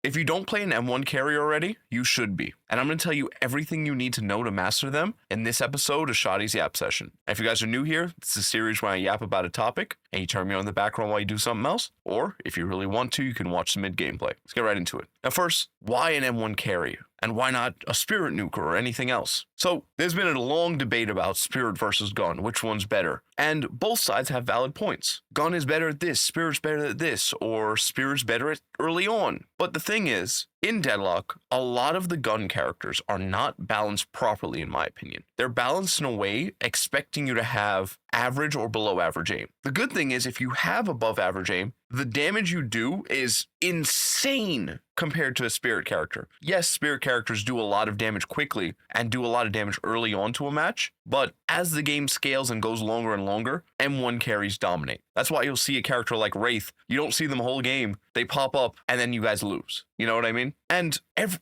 If you don't play an M1 carry already, you should be. And I'm going to tell you everything you need to know to master them in this episode of Shoddy's Yap Session. And if you guys are new here, this is a series where I yap about a topic and you turn me on in the background while you do something else. Or if you really want to, you can watch the mid-gameplay. Let's get right into it. Now first, why an M1 carry? And why not a Spirit Nuker or anything else? So there's been a long debate about Spirit versus Gun, which one's better. And both sides have valid points. Gun is better at this, Spirit's better at this, or Spirit's better at early on. But the thing is, in Deadlock, a lot of the gun characters are not balanced properly in my opinion. They're balanced in a way expecting you to have average or below average aim. The good thing is if you have above average aim, the damage you do is insane compared to a Spirit character. Yes, Spirit characters do a lot of damage quickly and do a lot of damage early on to a match, but as the game scales and goes longer and longer, M1 carries dominate. That's why you'll see a character like Wraith, you don't see them whole game, they pop up and then you guys lose. You know what I mean? And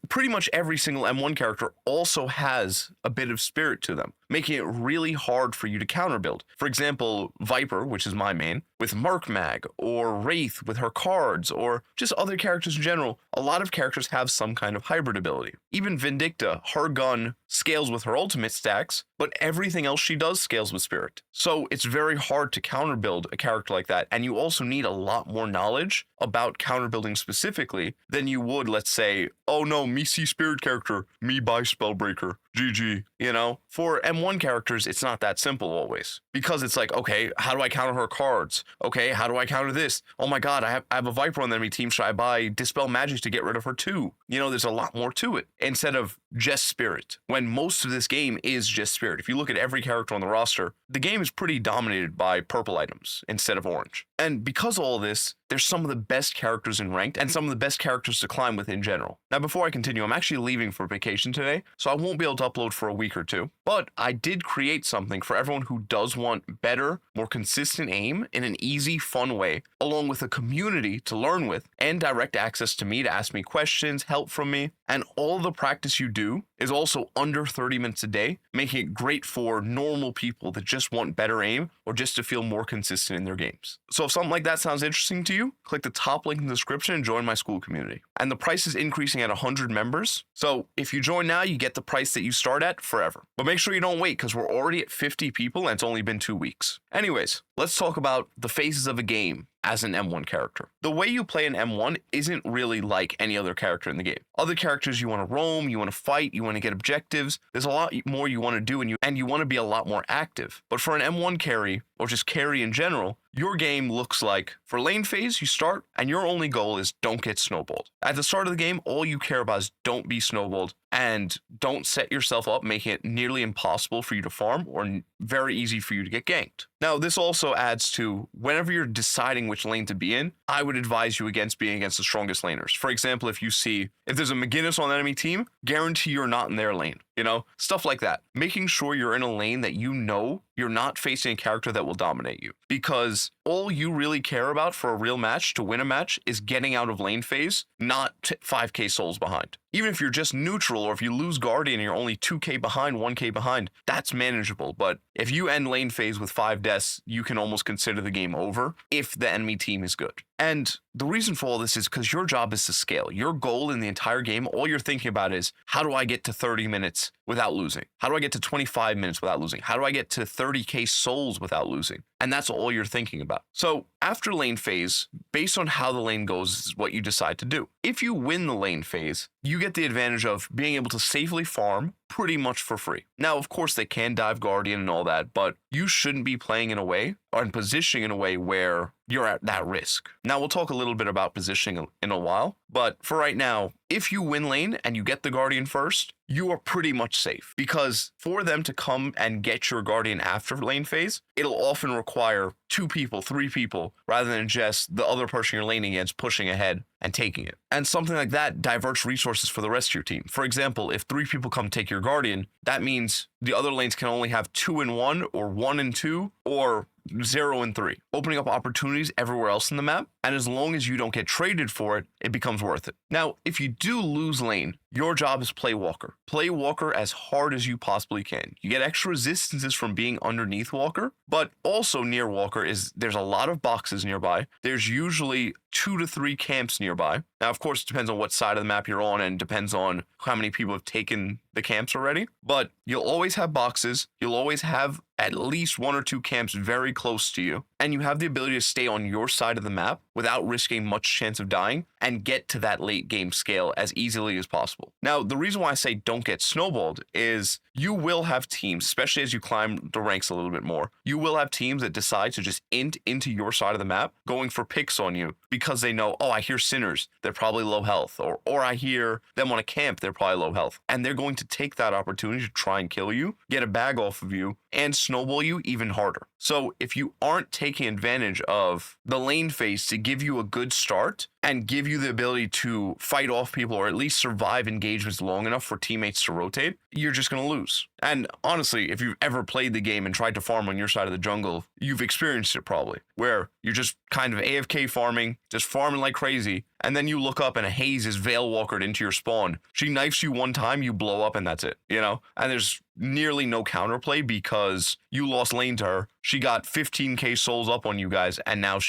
pretty much every single M1 character also has a bit of Spirit to them, making it really hard for you to counter build. For example, Viper, which is my main, with Merc Mag, or Wraith with her cards, or just other characters in general, a lot of characters have some kind of hybrid ability. Even Vindicta, her gun scales with her ultimate stacks, but everything else she does scales with Spirit. So it's very hard to counter build a character like that, and you also need a lot more knowledge about counter building specifically than you would, let's say, oh no, me see Spirit character, me buy Spellbreaker, GG. You know, for M1 characters, it's not that simple always, because it's like, okay, how do I counter her cards? Okay, how do I counter this? Oh my god, I have a Viper on the enemy team, should I buy Dispel Magic to get rid of her too? You know, there's a lot more to it instead of just Spirit, when most of this game is just Spirit. If you look at every character on the roster, the game is pretty dominated by purple items instead of orange. And because of all this, there's some of the best characters in ranked and some of the best characters to climb with in general. Now, before I continue, I'm actually leaving for vacation today, so I won't be able to upload for a week or two, but I did create something for everyone who does want better, more consistent aim in an easy, fun way, along with a community to learn with and direct access to me to ask me questions, help from me, and all the practice you do is also under 30 minutes a day, making it great for normal people that just want better aim or just to feel more consistent in their games. So if something like that sounds interesting to you, click the top link in the description and join my school community. And the price is increasing at 100 members. So if you join now, you get the price that you start at forever. But make sure you don't wait because we're already at 50 people and it's only been 2 weeks. Anyways, let's talk about the phases of a game as an M1 character. The way you play an M1 isn't really like any other character in the game. Other characters, you want to roam, you want to fight, you want to get objectives. There's a lot more you want to do and you want to be a lot more active. But for an M1 carry, or just carry in general, your game looks like, for lane phase, you start, and your only goal is don't get snowballed. At the start of the game, all you care about is don't be snowballed, and don't set yourself up, making it nearly impossible for you to farm, or very easy for you to get ganked. Now, this also adds to, whenever you're deciding which lane to be in, I would advise you against being against the strongest laners. For example, if there's a McGinnis on the enemy team, guarantee you're not in their lane. You know, stuff like that. Making sure you're in a lane that you know you're not facing a character that will dominate you. Because all you really care about for a real match, to win a match, is getting out of lane phase, not 5k souls behind. Even if you're just neutral, or if you lose Guardian and you're only 2k behind, 1k behind, that's manageable. But if you end lane phase with 5 deaths, you can almost consider the game over if the enemy team is good. And the reason for all this is because your job is to scale. Your goal in the entire game, all you're thinking about is, how do I get to 30 minutes without losing? How do I get to 25 minutes without losing? How do I get to 30k souls without losing? And that's all you're thinking about. So after lane phase, based on how the lane goes is what you decide to do. If you win the lane phase, you get the advantage of being able to safely farm pretty much for free. Now, of course, they can dive Guardian and all that, but you shouldn't be playing in a way or in positioning in a way where you're at that risk. Now, we'll talk a little bit about positioning in a while, but for right now, if you win lane and you get the Guardian first, you are pretty much safe, because for them to come and get your Guardian after lane phase, it'll often require 2 people, 3 people, rather than just the other person you're laning against pushing ahead and taking it. And something like that diverts resources for the rest of your team. For example, if 3 people come take your Guardian, that means the other lanes can only have 2 and 1, or 1 and 2, or 0 and 3, opening up opportunities everywhere else in the map. And as long as you don't get traded for it, it becomes worth it. Now, if you do lose lane, your job is play Walker. Play Walker as hard as you possibly can. You get extra resistances from being underneath Walker, but also near Walker there's a lot of boxes nearby. There's usually 2 to 3 camps nearby. Now, of course, it depends on what side of the map you're on and depends on how many people have taken the camps already. But you'll always have boxes. You'll always have at least 1 or 2 camps very close to you. And you have the ability to stay on your side of the map without risking much chance of dying and get to that late game scale as easily as possible. Now, the reason why I say don't get snowballed is you will have teams, especially as you climb the ranks a little bit more, you will have teams that decide to just int into your side of the map, going for picks on you because they know, oh, I hear sinners, they're probably low health, or I hear them on a camp, they're probably low health. And they're going to take that opportunity to try and kill you, get a bag off of you, and snowball you even harder. So if you aren't taking advantage of the lane phase to give you a good start and give you the ability to fight off people or at least survive engagements long enough for teammates to rotate, you're just going to lose. And honestly, if you've ever played the game and tried to farm on your side of the jungle, you've experienced it probably, where you're just kind of AFK farming, just farming like crazy, and then you look up and a Haze is Veil Walkered into your spawn. She knifes you one time, you blow up, and that's it, you know? And there's nearly no counterplay because you lost lane to her. She got 15k souls up on you guys, and now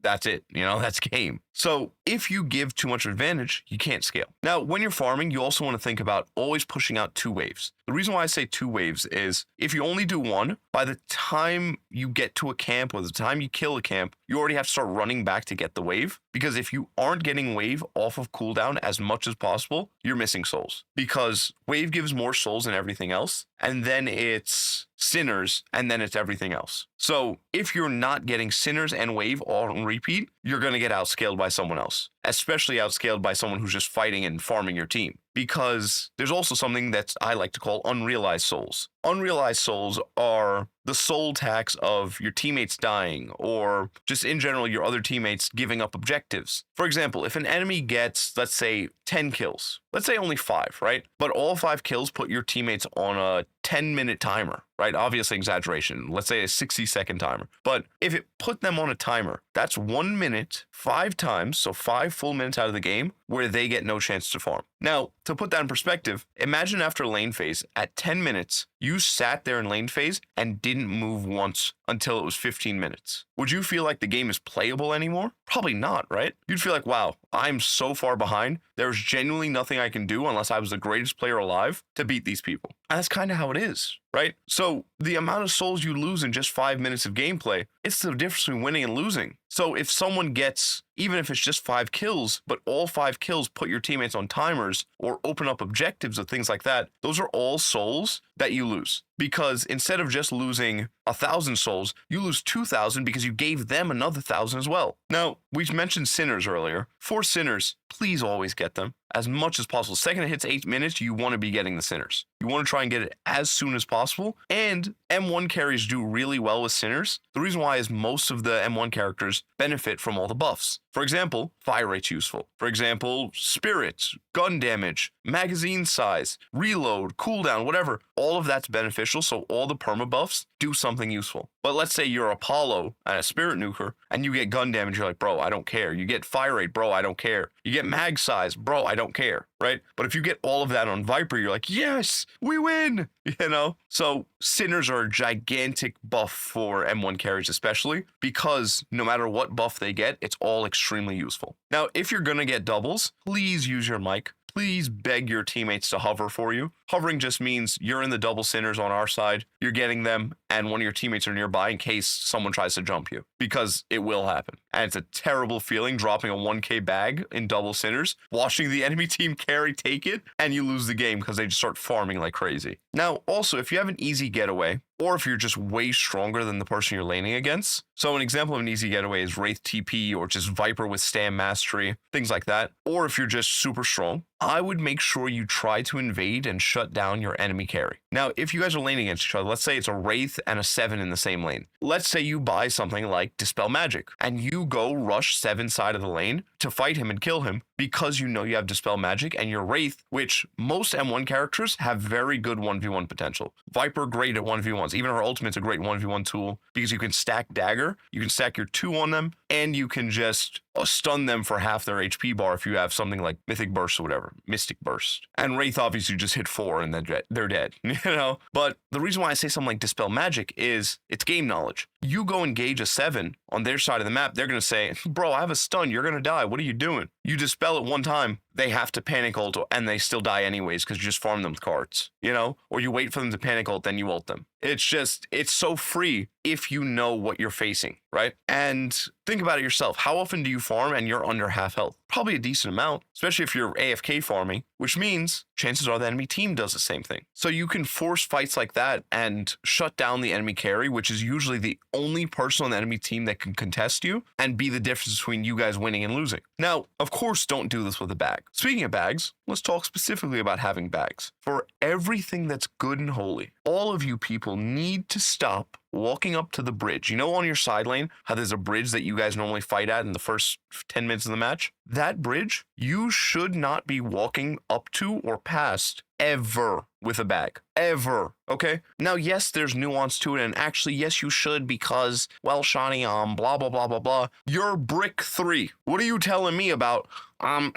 that's it, you know, that's game. So if you give too much advantage, you can't scale. Now, when you're farming, you also want to think about always pushing out 2 waves. The reason why I say 2 waves is if you only do 1, by the time you get to a camp or the time you kill a camp, you already have to start running back to get the wave. Because if you aren't getting wave off of cooldown as much as possible, you're missing souls. Because wave gives more souls than everything else, and then it's sinners, and then it's everything else. So if you're not getting sinners and wave all on repeat, you're going to get outscaled by someone else, especially outscaled by someone who's just fighting and farming your team. Because there's also something that I like to call unrealized souls. Unrealized souls are the soul tax of your teammates dying, or just in general your other teammates giving up objectives. For example, if an enemy gets, let's say, 10 kills, let's say only 5, right? But all 5 kills put your teammates on a 10-minute timer, right? Obviously exaggeration. Let's say a 60-second timer. But if it put them on a timer, that's 1 minute, 5 times, so 5 full minutes out of the game where they get no chance to farm. Now, to put that in perspective, imagine after lane phase, at 10 minutes, you sat there in lane phase and didn't move once until it was 15 minutes. Would you feel like the game is playable anymore? Probably not, right? You'd feel like, wow, I'm so far behind. There's genuinely nothing I can do unless I was the greatest player alive to beat these people. And that's kind of how it is, right? So the amount of souls you lose in just 5 minutes of gameplay, it's the difference between winning and losing. So if someone gets, even if it's just 5 kills, but all 5 kills put your teammates on timers or open up objectives or things like that, those are all souls that you lose. Because instead of just losing 1,000 souls, you lose 2,000 because you gave them another 1,000 as well. Now, we mentioned sinners earlier. For sinners, please always get them as much as possible. Second it hits 8 minutes, you want to be getting the sinners. You want to try and get it as soon as possible. And M1 carries do really well with sinners. The reason why is most of the M1 characters benefit from all the buffs. For example, fire rate's useful. For example, spirit, gun damage, magazine size, reload, cooldown, whatever. All of that's beneficial, so all the perma buffs do something useful. But let's say you're Apollo and a spirit nuker, and you get gun damage, you're like, bro, I don't care. You get fire rate, bro, I don't care. You get mag size, bro, I don't care, right? But if you get all of that on Viper, you're like, yes, we win, you know? So sinners are a gigantic buff for M1 carries especially, because no matter what buff they get, it's all extremely useful. Now, if you're gonna get doubles, please use your mic. Please beg your teammates to hover for you. Hovering just means you're in the double sinners on our side, you're getting them, and one of your teammates are nearby in case someone tries to jump you, because it will happen. And it's a terrible feeling dropping a 1k bag in double sinners, watching the enemy team carry take it, and you lose the game because they just start farming like crazy. Now, also, if you have an easy getaway, or if you're just way stronger than the person you're laning against. So an example of an easy getaway is Wraith TP or just Viper with Stam Mastery, things like that. Or if you're just super strong, I would make sure you try to invade and shut down your enemy carry. Now, if you guys are laning against each other, let's say it's a Wraith and a 7 in the same lane. Let's say you buy something like Dispel Magic and you go rush 7 side of the lane to fight him and kill him because you know you have Dispel Magic and your Wraith, which most M1 characters have very good 1v1 potential. Viper, great at 1v1s. Even her ultimate's a great 1v1 tool because you can stack Dagger, you can stack your 2 on them, and you can just stun them for half their HP bar if you have something like Mythic Burst or whatever, Mystic Burst. And Wraith obviously just hit 4 and then they're dead, you know? But the reason why I say something like Dispel Magic is it's game knowledge. You go engage a 7 on their side of the map, they're going to say, bro, I have a stun. You're going to die. What are you doing? You dispel it one time, they have to panic ult, and they still die anyways because you just farm them with cards, you know? Or you wait for them to panic ult, then you ult them. It's so free if you know what you're facing, right? And think about it yourself. How often do you farm and you're under half health? Probably a decent amount, especially if you're AFK farming, which means chances are the enemy team does the same thing. So you can force fights like that and shut down the enemy carry, which is usually the only person on the enemy team that can contest you and be the difference between you guys winning and losing. Now, of course, don't do this with a bag. Speaking of bags, let's talk specifically about having bags. For everything that's good and holy, all of you people need to stop walking up to the bridge. You know, on your side lane, how there's a bridge that you guys normally fight at in the first 10 minutes of the match? That bridge, you should not be walking up to or past ever with a bag. Ever. Okay? Now, yes, there's nuance to it, and actually, yes, you should because, well, Shawnee, blah, blah, blah, blah, blah. You're brick 3. What are you telling me about,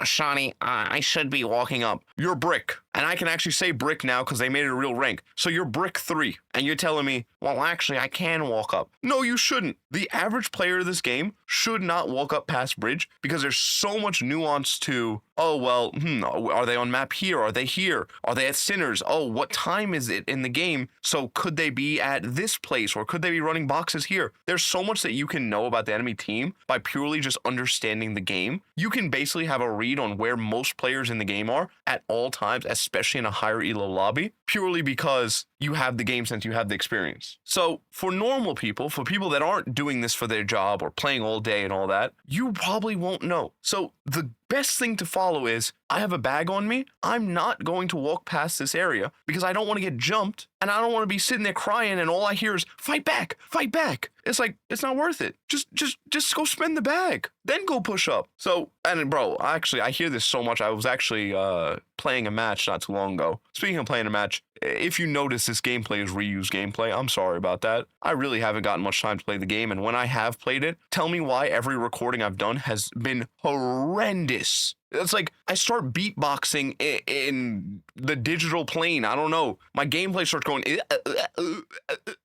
Shawnee, I should be walking up? You're brick. And I can actually say brick now because they made it a real rank. So you're brick 3. And you're telling me, well, actually, I can walk up. No, you shouldn't. The average player of this game should not walk up past bridge because there's so much nuance to, oh, well, are they on map here? Are they here? Are they at Sinners? Oh, what time is it in the game? So could they be at this place or could they be running boxes here? There's so much that you can know about the enemy team by purely just understanding the game. You can basically have a read on where most players in the game are at all times, especially in a higher elo lobby, purely because you have the game sense, you have the experience. So for normal people, for people that aren't doing this for their job or playing all day and all that, you probably won't know. So the best thing to follow is, I have a bag on me. I'm not going to walk past this area because I don't want to get jumped and I don't want to be sitting there crying and all I hear is fight back, fight back. It's like, it's not worth it. Just go spend the bag, then go push up. So, and bro, actually, I hear this so much. I was actually playing a match not too long ago. Speaking of playing a match, if you notice this gameplay is reused gameplay, I'm sorry about that. I really haven't gotten much time to play the game, and when I have played it, tell me why every recording I've done has been horrendous. It's like I start beatboxing in the digital plane. I don't know. My gameplay starts going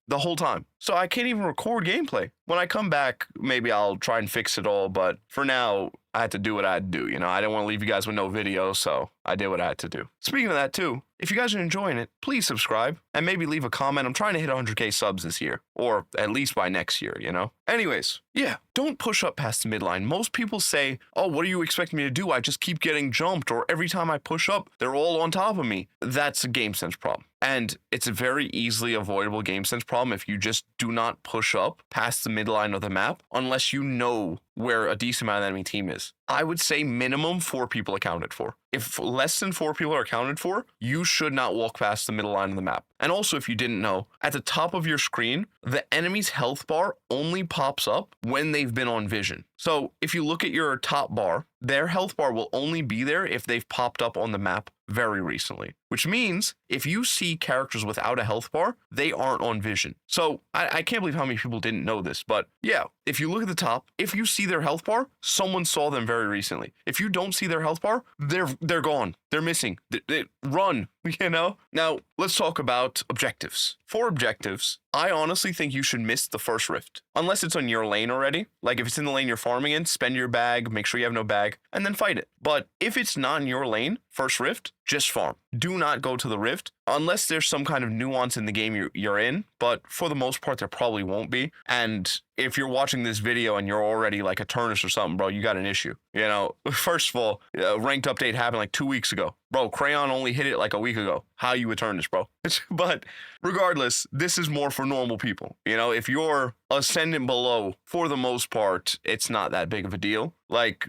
the whole time. So I can't even record gameplay. When I come back, maybe I'll try and fix it all. But for now, I had to do what I had to do. You know, I didn't want to leave you guys with no video, so I did what I had to do. Speaking of that too, if you guys are enjoying it, please subscribe and maybe leave a comment. I'm trying to hit 100K subs this year, or at least by next year, you know? Anyways, yeah, don't push up past the midline. Most people say, oh, what are you expecting me to do? I just keep getting jumped, or every time I push up, they're all on top of me. That's a game sense problem. And it's a very easily avoidable game sense problem if you just do not push up past the midline of the map unless you know where a decent amount of the enemy team is. I would say minimum 4 people accounted for. If less than 4 people are accounted for, you should not walk past the middle line of the map. And also, if you didn't know, at the top of your screen, the enemy's health bar only pops up when they've been on vision. So if you look at your top bar, their health bar will only be there if they've popped up on the map very recently, which means if you see characters without a health bar, they aren't on vision. So I can't believe how many people didn't know this, but yeah, if you look at the top, if you see their health bar, someone saw them very recently. If you don't see their health bar, they're gone. They're missing. They run, you know? Now, let's talk about objectives. For objectives, I honestly think you should miss the first rift. Unless it's on your lane already. Like if it's in the lane you're farming in, spend your bag, make sure you have no bag, and then fight it. But if it's not in your lane, first rift, just farm. Do not go to the rift unless there's some kind of nuance in the game you're in. But for the most part, there probably won't be. And if you're watching this video and you're already like a Turnus or something, bro, you got an issue. You know, first of all, ranked update happened like 2 weeks ago. Bro, Crayon only hit it like a week ago. How you a Turnus, bro? But regardless, this is more for normal people. You know, if you're ascendant below, for the most part, it's not that big of a deal. Like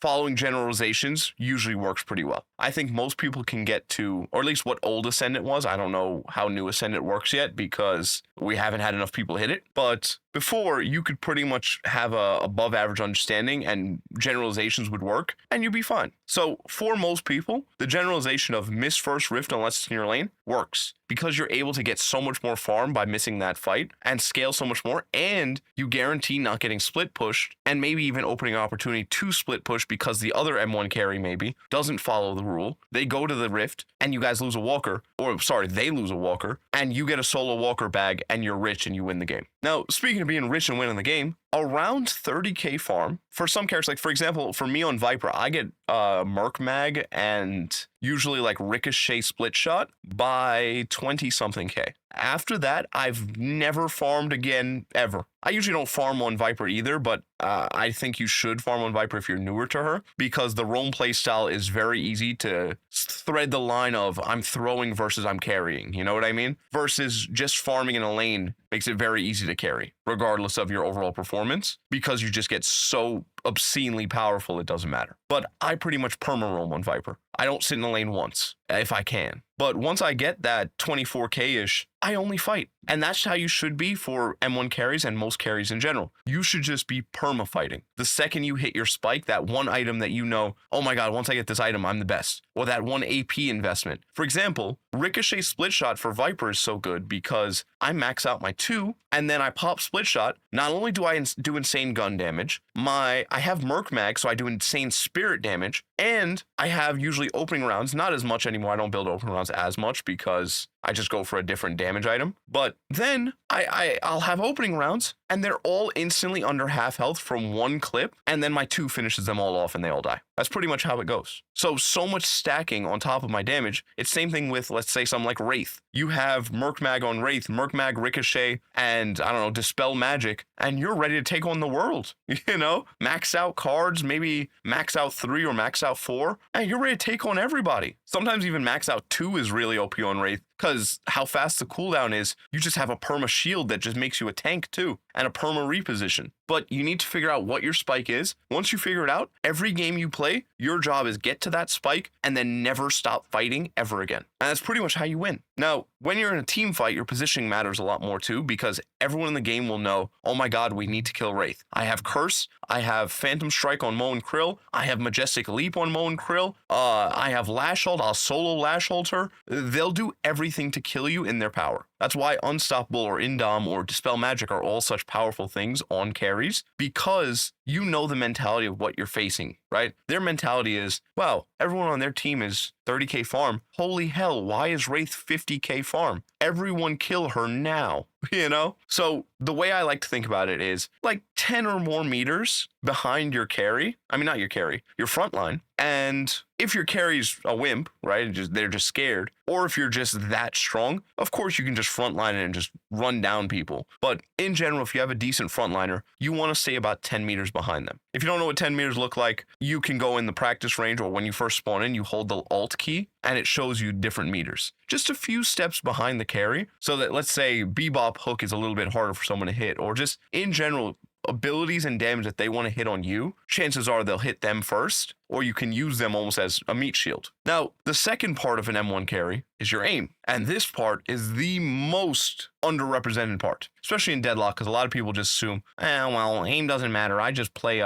following generalizations usually works pretty well. I think most people can get to, or at least what old Ascendant was. I don't know how new Ascendant works yet because we haven't had enough people hit it. But before, you could pretty much have a above average understanding and generalizations would work and you'd be fine. So for most people, the generalization of miss first rift unless it's in your lane works because you're able to get so much more farm by missing that fight and scale so much more, and you guarantee not getting split pushed and maybe even opening an opportunity to split push because the other M1 carry maybe doesn't follow the rule. They go to the rift and you guys lose a walker, or sorry, they lose a walker and you get a solo walker bag and you're rich and you win the game. Now, speaking of being rich and winning the game, around 30k farm for some characters, like for example, for me on Viper, I get Merc Mag and usually like Ricochet Split Shot by 20 something K. After that, I've never farmed again ever. I usually don't farm on Viper either, but I think you should farm on Viper if you're newer to her, because the roam playstyle is very easy to thread the line of I'm throwing versus I'm carrying, you know what I mean? Versus just farming in a lane makes it very easy to carry, regardless of your overall performance, because you just get so obscenely powerful it doesn't matter. But I pretty much perma roam on Viper. I don't sit in the lane once, if I can. But once I get that 24k-ish, I only fight. And that's how you should be for M1 carries and most carries in general. You should just be perma fighting. The second you hit your spike, that one item that you know, oh my god, once I get this item, I'm the best. Or that one AP investment. For example, Ricochet Split Shot for Viper is so good because I max out my 2, and then I pop Split Shot. Not only do I do insane gun damage, I have Merc Mag, so I do insane spirit damage, and I have usually opening rounds, not as much anymore. I don't build opening rounds as much because I just go for a different damage item. But then I'll have opening rounds, and they're all instantly under half health from one clip, and then my 2 finishes them all off and they all die. That's pretty much how it goes. So much stacking on top of my damage. It's same thing with, let's say, something like Wraith. You have Merc Mag on Wraith, Merc Mag, Ricochet, and I don't know, Dispel Magic, and you're ready to take on the world, you know? Max out cards, maybe max out 3 or max out 4, and you're ready to take on everybody. Sometimes even max out 2 is really OP on Wraith, because how fast the cooldown is, you just have a perma shield that just makes you a tank too, and a perma reposition. But you need to figure out what your spike is. Once you figure it out, every game you play, your job is get to that spike and then never stop fighting ever again. And that's pretty much how you win. Now, when you're in a team fight, your positioning matters a lot more too, because everyone in the game will know, oh my god, we need to kill Wraith. I have Curse, I have Phantom Strike on Mo and Krill, I have Majestic Leap on Mo and Krill, I have Lash Hold, I'll solo Lash Hold her. They'll do everything to kill you in their power. That's why Unstoppable or Indom or Dispel Magic are all such powerful things on carries, because you know the mentality of what you're facing, right? Their mentality is, wow, everyone on their team is 30k farm. Holy hell, why is Wraith 50k farm? Everyone kill her now, you know? So the way I like to think about it is like 10 or more meters behind your carry. I mean, not your carry, your front line. And if your carry's a wimp, right, they're just scared, or if you're just that strong, of course you can just frontline it and just run down people. But in general, if you have a decent frontliner, you want to stay about 10 meters behind them. If you don't know what 10 meters look like, you can go in the practice range, or when you first spawn in, you hold the Alt key and it shows you different meters. Just a few steps behind the carry, so that, let's say, Bebop Hook is a little bit harder for someone to hit, or just in general, abilities and damage that they want to hit on you, chances are they'll hit them first, or you can use them almost as a meat shield. Now, the second part of an M1 carry is your aim. And this part is the most underrepresented part, especially in Deadlock, because a lot of people just assume, well, aim doesn't matter. I just play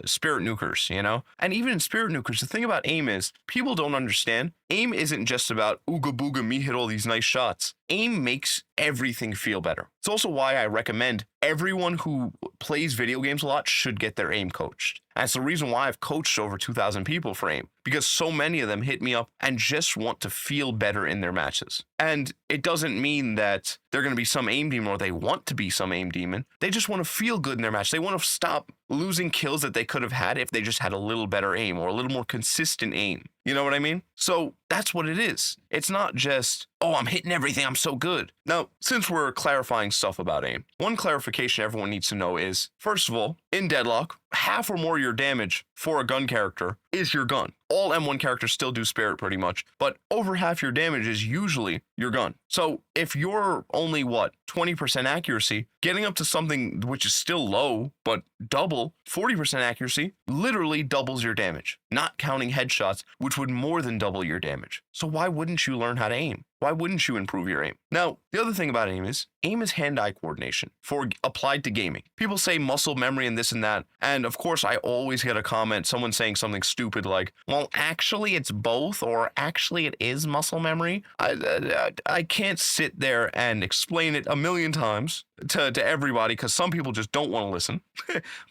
Spirit Nukers, you know? And even in Spirit Nukers, the thing about aim is people don't understand. Aim isn't just about ooga booga, me hit all these nice shots. Aim makes everything feel better. It's also why I recommend everyone who plays video games a lot should get their aim coached. That's the reason why I've coached over 2,000 people for aim, because so many of them hit me up and just want to feel better in their matches. And it doesn't mean that they're going to be some aim demon or they want to be some aim demon. They just want to feel good in their match. They want to stop losing kills that they could have had if they just had a little better aim or a little more consistent aim. You know what I mean? So that's what it is. It's not just, oh, I'm hitting everything, I'm so good. Now, since we're clarifying stuff about aim, one clarification everyone needs to know is, first of all, in Deadlock, half or more of your damage for a gun character is your gun. All M1 characters still do Spirit pretty much, but over half your damage is usually your gun. So if you're only, 20% accuracy, getting up to something which is still low, but double, 40% accuracy, literally doubles your damage, not counting headshots, which would more than double your damage. So why wouldn't you learn how to aim? Why wouldn't you improve your aim? Now, the other thing about aim is hand-eye coordination for applied to gaming. People say muscle memory and this and that. And of course, I always get a comment, someone saying something stupid like, well, actually it's both, or actually it is muscle memory. I can't sit there and explain it a million times to everybody because some people just don't want to listen.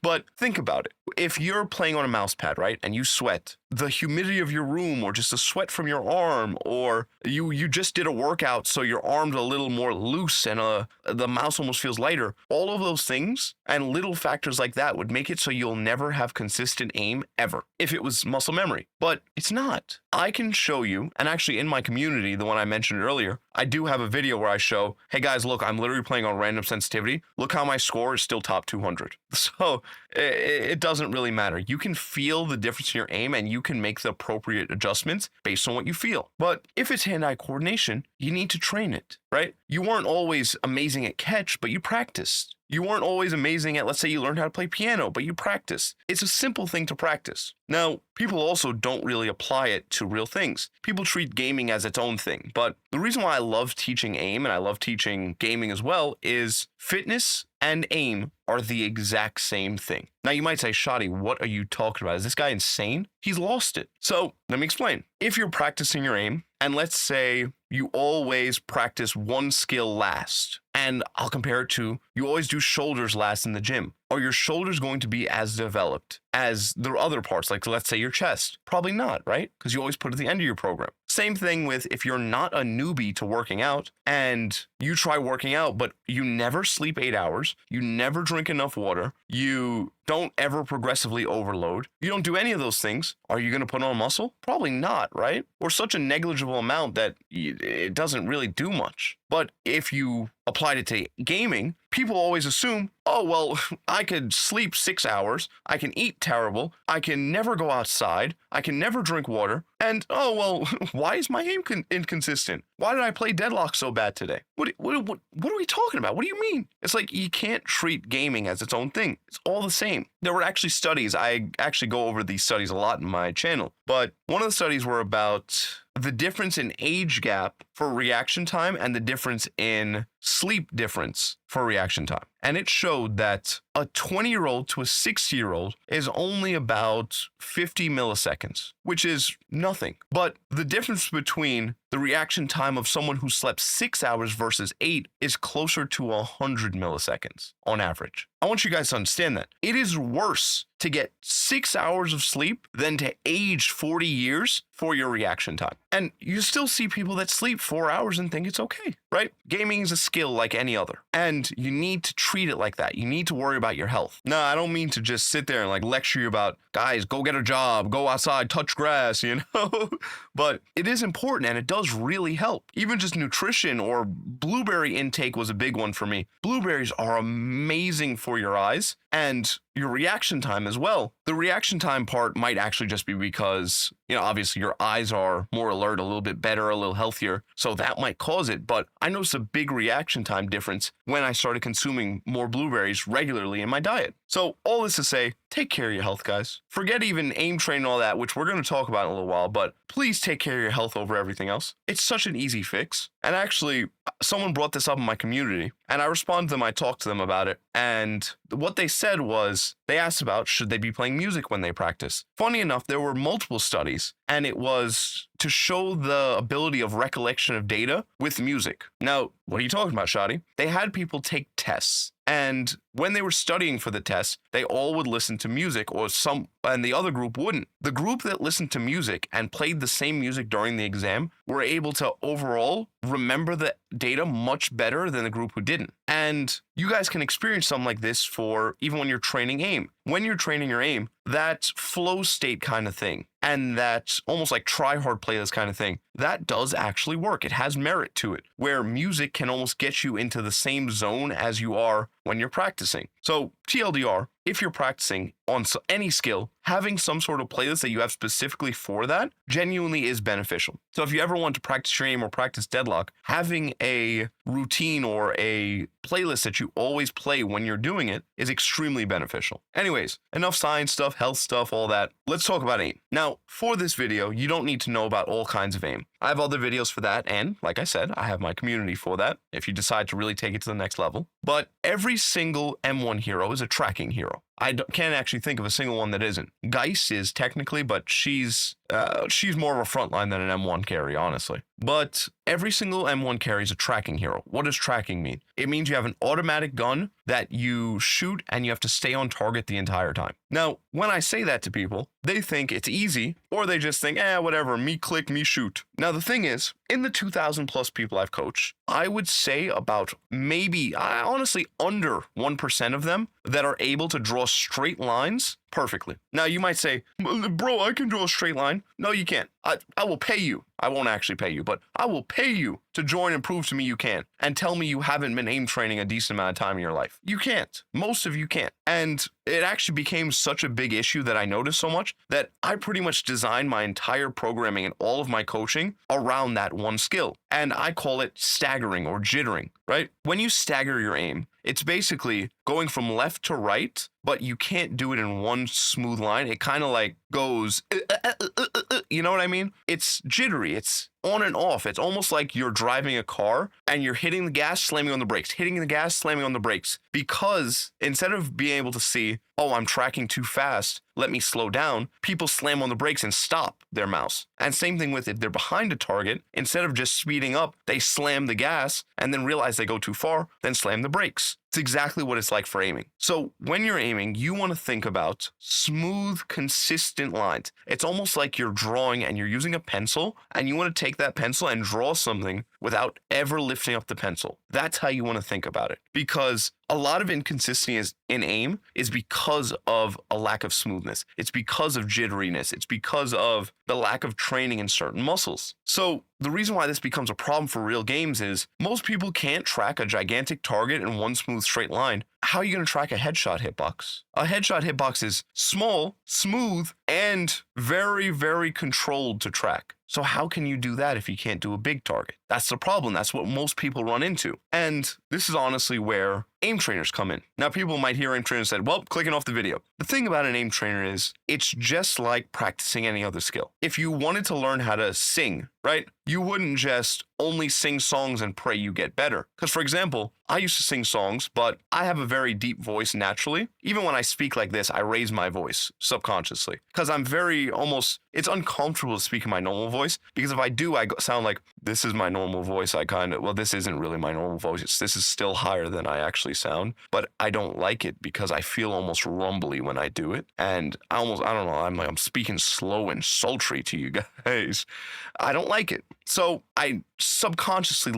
But think about it. If you're playing on a mouse pad, right, and you sweat, the humidity of your room, or just the sweat from your arm, or you just did a workout so your arm's a little more loose and the mouse almost feels lighter. All of those things and little factors like that would make it so you'll never have consistent aim ever if it was muscle memory. But it's not. I can show you, and actually in my community, the one I mentioned earlier, I do have a video where I show, hey guys, look, I'm literally playing on random sensitivity. Look how my score is still top 200. So it doesn't really matter. You can feel the difference in your aim and you can make the appropriate adjustments based on what you feel. But if it's hand-eye coordination, you need to train it, right? You weren't always amazing at catch, but you practiced. You weren't always amazing at, let's say you learned how to play piano, but you practice. It's a simple thing to practice. Now, people also don't really apply it to real things. People treat gaming as its own thing. But the reason why I love teaching aim and I love teaching gaming as well is fitness and aim are the exact same thing. Now, you might say, Shadi, what are you talking about? Is this guy insane? He's lost it. So let me explain. If you're practicing your aim, and let's say you always practice one skill last, and I'll compare it to you always do shoulders last in the gym. Are your shoulders going to be as developed as the other parts, like let's say your chest? Probably not, right? Because you always put it at the end of your program. Same thing with if you're not a newbie to working out and you try working out, but you never sleep 8 hours, you never drink enough water, you don't ever progressively overload, you don't do any of those things, are you going to put on muscle? Probably not, right? Or such a negligible amount that it doesn't really do much. But if you applied it to gaming, people always assume, oh, well, I could sleep 6 hours, I can eat terrible, I can never go outside, I can never drink water, and, oh, well, why is my aim inconsistent? Why did I play Deadlock so bad today? What are we talking about? What do you mean? It's like you can't treat gaming as its own thing. It's all the same. There were actually studies. I actually go over these studies a lot in my channel. But one of the studies were about the difference in age gap for reaction time and the difference in sleep difference for reaction time. And it showed that a 20-year-old to a 60-year-old is only about 50 milliseconds, which is nothing. But the difference between the reaction time of someone who slept 6 hours versus 8 is closer to 100 milliseconds on average. I want you guys to understand that. It is worse to get 6 hours of sleep than to age 40 years for your reaction time. And you still see people that sleep 4 hours and think it's okay, right? Gaming is a skill like any other, and you need to treat it like that. You need to worry about your health. No, I don't mean to just sit there and like lecture you about, guys, go get a job, go outside, touch grass, you know? But it is important and it does really help. Even just nutrition or blueberry intake was a big one for me. Blueberries are amazing for your eyes and your reaction time as well. The reaction time part might actually just be because, you know, obviously your eyes are more alert, a little bit better, a little healthier. So that might cause it. But I noticed a big reaction time difference when I started consuming more blueberries regularly in my diet. So all this to say, take care of your health, guys. Forget even aim training and all that, which we're going to talk about in a little while, but please take care of your health over everything else. It's such an easy fix. And actually, someone brought this up in my community, and I responded to them, I talked to them about it, and what they said was, they asked about, should they be playing music when they practice? Funny enough, there were multiple studies, and it was to show the ability of recollection of data with music. Now, what are you talking about, Shadi? They had people take tests. And when they were studying for the test, they all would listen to music, and the other group wouldn't. The group that listened to music and played the same music during the exam were able to overall remember the data much better than the group who didn't. And you guys can experience something like this for even when you're training aim. When you're training your aim, that flow state kind of thing, and that almost like try hard playlist kind of thing, that does actually work. It has merit to it, where music can almost get you into the same zone as you are when you're practicing. So TLDR, if you're practicing on any skill, having some sort of playlist that you have specifically for that genuinely is beneficial. So if you ever want to practice your aim or practice Deadlock, having a routine or a playlist that you always play when you're doing it is extremely beneficial. Anyways, enough science stuff, health stuff, all that. Let's talk about aim. Now, for this video, you don't need to know about all kinds of aim. I have other videos for that, and like I said, I have my community for that if you decide to really take it to the next level. But every single M1 hero is a tracking hero. can't actually think of a single one that isn't. Geis is technically, but she's more of a frontline than an M1 carry, honestly. But every single M1 carry is a tracking hero. What does tracking mean? It means you have an automatic gun that you shoot and you have to stay on target the entire time. Now, when I say that to people, they think it's easy, or they just think, whatever, me click, me shoot. Now, the thing is, in the 2,000 plus people I've coached, I would say about maybe, honestly, under 1% of them that are able to draw straight lines perfectly. Now, you might say, bro, I can draw a straight line. No, you can't. I will pay you. I won't actually pay you, but I will pay you to join and prove to me you can, and tell me you haven't been aim training a decent amount of time in your life. You can't. Most of you can't. And it actually became such a big issue that I noticed so much that I pretty much designed my entire programming and all of my coaching around that one skill. And I call it staggering or jittering, right? When you stagger your aim, it's basically going from left to right, but you can't do it in one smooth line. It kind of like goes, you know what I mean? It's jittery. It's on and off. It's almost like you're driving a car and you're hitting the gas, slamming on the brakes, hitting the gas, slamming on the brakes. Because instead of being able to see, oh, I'm tracking too fast, let me slow down, people slam on the brakes and stop their mouse. And same thing with if they're behind a target, instead of just speeding up, they slam the gas and then realize they go too far, then slam the brakes. It's exactly what it's like for aiming. So when you're aiming, you want to think about smooth, consistent lines. It's almost like you're drawing and you're using a pencil, and you want to take that pencil and draw something without ever lifting up the pencil. That's how you want to think about it. Because a lot of inconsistency in aim is because of a lack of smoothness. It's because of jitteriness. It's because of the lack of training in certain muscles. So the reason why this becomes a problem for real games is most people can't track a gigantic target in one smooth straight line. How are you going to track a headshot hitbox? A headshot hitbox is small, smooth, and very, very controlled to track. So how can you do that if you can't do a big target? That's the problem. That's what most people run into. And this is honestly where aim trainers come in. Now, people might hear aim trainers said, well, clicking off the video. The thing about an aim trainer is it's just like practicing any other skill. If you wanted to learn how to sing, right, you wouldn't just only sing songs and pray you get better. Because, for example, I used to sing songs, but I have a very deep voice naturally. Even when I speak like this, I raise my voice subconsciously because I'm very it's uncomfortable to speak in my normal voice, because if I do, I sound like this is my normal voice. This isn't really my normal voice. This is still higher than I actually sound, but I don't like it because I feel almost rumbly when I do it. And I don't know, I'm speaking slow and sultry to you guys. I don't like it. So I subconsciously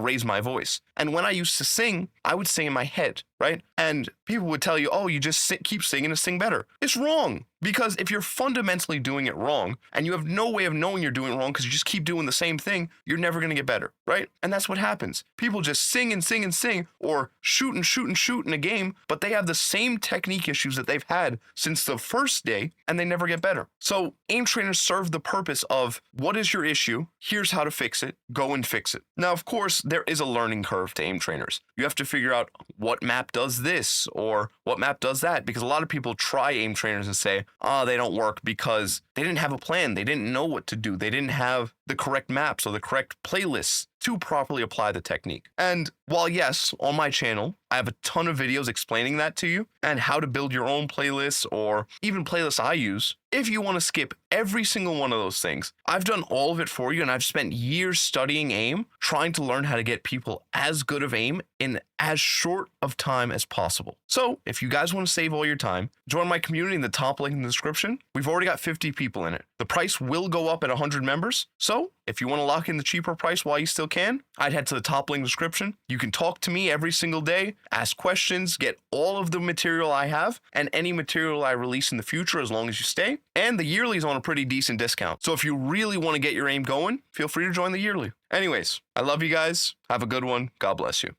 raise my voice. And when I used to sing, I would sing in my head, right? And people would tell you, oh, you just keep singing to sing better. It's wrong. Because if you're fundamentally doing it wrong and you have no way of knowing you're doing it wrong because you just keep doing the same thing, you're never going to get better, right? And that's what happens. People just sing and sing and sing, or shoot and shoot and shoot in a game, but they have the same technique issues that they've had since the first day, and they never get better. So aim trainers serve the purpose of, what is your issue? Here's how to fix it. Go and fix it. Now, of course, there is a learning curve to aim trainers. You have to figure out what map does this or what map does that, because a lot of people try aim trainers and say, they don't work because they didn't have a plan. They didn't know what to do. They didn't have the correct maps or the correct playlists to properly apply the technique. And while yes, on my channel, I have a ton of videos explaining that to you and how to build your own playlists or even playlists I use, if you want to skip every single one of those things, I've done all of it for you, and I've spent years studying aim, trying to learn how to get people as good of aim in as short of time as possible. So if you guys want to save all your time, join my community in the top link in the description. We've already got 50 people in it. The price will go up at 100 members. So if you want to lock in the cheaper price while you still can, I'd head to the top link in the description. You can talk to me every single day, ask questions, get all of the material I have and any material I release in the future as long as you stay. And the yearly is on a pretty decent discount. So if you really want to get your aim going, feel free to join the yearly. Anyways, I love you guys. Have a good one. God bless you.